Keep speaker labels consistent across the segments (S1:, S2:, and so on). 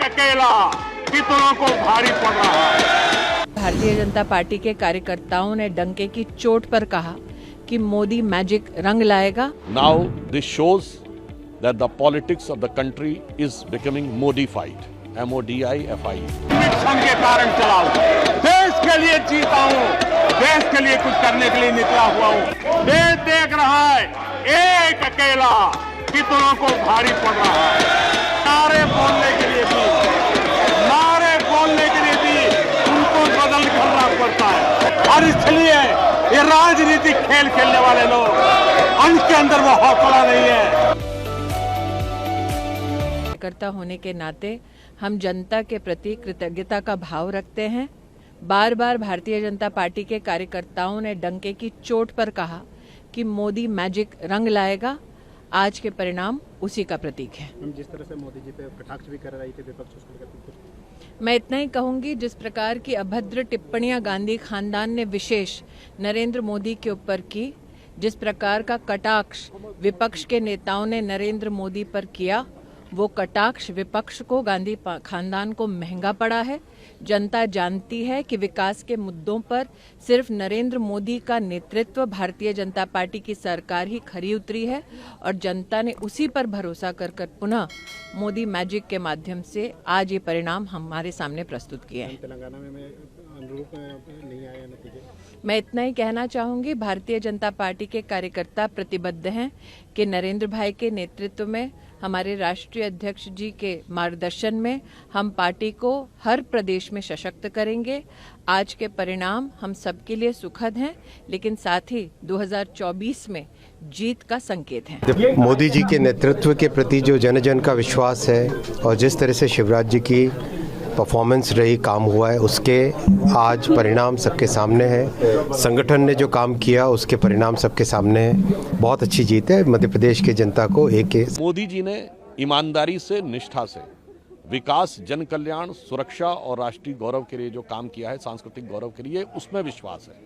S1: अकेला कितनों को भारी पड़ रहा है।
S2: भारतीय जनता पार्टी के कार्यकर्ताओं ने डंके की चोट पर कहा कि मोदी मैजिक रंग लाएगा।
S3: Now this shows that the politics of the country is becoming modified. MODIFI.
S1: Mission के कारण चला हूं, देश के लिए जीता हूं, देश के लिए कुछ करने के लिए निकला हुआ हूं। देश देख रहा है एक अकेला कितनों को भारी पड़ रहा है। नारे बोलने के लिए भी उनको बदल करना पड़ता है और इसलिए ये राजनीतिक खेल खेलने वाले लोग उनके अंदर वो हौसला नहीं है।
S2: कार्यकर्ता होने के नाते हम जनता के प्रति कृतज्ञता का भाव रखते हैं। बार बार भारतीय जनता पार्टी के कार्यकर्ताओं ने डंके की चोट पर कहा कि मोदी मैजिक रंग लाएगा। आज के परिणाम उसी का प्रतीक है।
S4: हम जिस तरह से मोदी जी पे कटाक्ष भी कर रही थी विपक्ष, उसको लेकर
S2: मैं इतना ही कहूंगी, जिस प्रकार की अभद्र टिप्पणियां गांधी खानदान ने विशेष नरेंद्र मोदी के ऊपर की, जिस प्रकार का कटाक्ष विपक्ष के नेताओं ने नरेंद्र मोदी पर किया, वो कटाक्ष विपक्ष को, गांधी खानदान को महंगा पड़ा है। जनता जानती है कि विकास के मुद्दों पर सिर्फ नरेंद्र मोदी का नेतृत्व, भारतीय जनता पार्टी की सरकार ही खरी उतरी है और जनता ने उसी पर भरोसा कर पुनः मोदी मैजिक के माध्यम से आज ये परिणाम हमारे सामने प्रस्तुत किए हैं।
S4: तेलंगाना में अनुरूप नहीं आया नतीजे।
S2: मैं इतना ही कहना चाहूंगी, भारतीय जनता पार्टी के कार्यकर्ता प्रतिबद्ध हैं कि नरेंद्र भाई के नेतृत्व में, हमारे राष्ट्रीय अध्यक्ष जी के मार्गदर्शन में हम पार्टी को हर प्रदेश में सशक्त करेंगे। आज के परिणाम हम सबके लिए सुखद हैं, लेकिन साथ ही 2024 में जीत का संकेत है।
S5: मोदी जी के नेतृत्व के प्रति जो जन जन का विश्वास है और जिस तरह से शिवराज जी की परफॉर्मेंस रही, काम हुआ है, उसके आज परिणाम सबके सामने है। संगठन ने जो काम किया उसके परिणाम सबके सामने है। बहुत अच्छी जीत है मध्य प्रदेश के जनता को।
S3: मोदी जी ने ईमानदारी से, निष्ठा से विकास, जन कल्याण, सुरक्षा और राष्ट्रीय गौरव के लिए जो काम किया है, सांस्कृतिक गौरव के लिए, उसमें विश्वास है।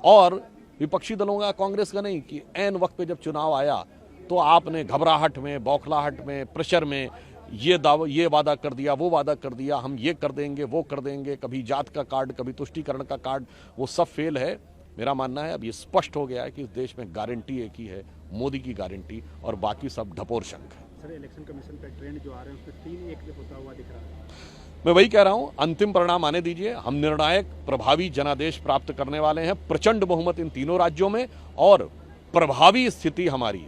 S3: और विपक्षी दलों का, कांग्रेस का नहीं, कि ऐन वक्त पे जब चुनाव आया तो आपने घबराहट में, बौखलाहट में, प्रेशर में ये वादा कर दिया, वो वादा कर दिया, हम ये कर देंगे, वो कर देंगे, कभी जात का कार्ड, कभी तुष्टीकरण का कार्ड, वो सब फेल है। मेरा मानना है अब ये स्पष्ट हो गया है कि इस देश में गारंटी एक ही है, मोदी की गारंटी, और बाकी सब ढपोर शंख है।
S4: सर, इलेक्शन कमीशन का ट्रेंड जो आ रहे हैं उसमें 3-1 होता हुआ दिख रहा है।
S3: मैं वही कह रहा हूं, अंतिम परिणाम आने दीजिए। हम निर्णायक, प्रभावी जनादेश प्राप्त करने वाले हैं, प्रचंड बहुमत इन तीनों राज्यों में, और प्रभावी स्थिति हमारी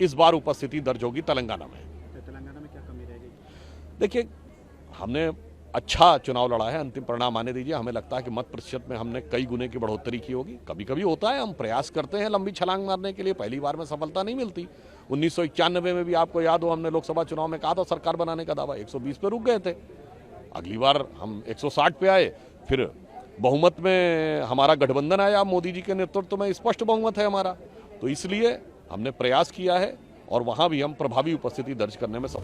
S3: इस बार उपस्थिति दर्ज होगी तेलंगाना में।
S4: तेलंगाना में क्या कमी रहेगी?
S3: देखिए, हमने अच्छा चुनाव लड़ा है, अंतिम परिणाम आने दीजिए। हमें लगता है कि मत प्रतिशत में हमने कई गुने की बढ़ोतरी की होगी। कभी कभी होता है, हम प्रयास करते हैं लंबी छलांग मारने के लिए, पहली बार में सफलता नहीं मिलती। 1991 में भी आपको याद हो, हमने लोकसभा चुनाव में कहा था सरकार बनाने का दावा, 120 पे रुक गए थे। अगली बार हम 160 पे आए, फिर बहुमत में हमारा गठबंधन आया, मोदी जी के नेतृत्व में स्पष्ट बहुमत है हमारा। तो इसलिए हमने प्रयास किया है और वहां भी हम प्रभावी उपस्थिति दर्ज करने में सफल।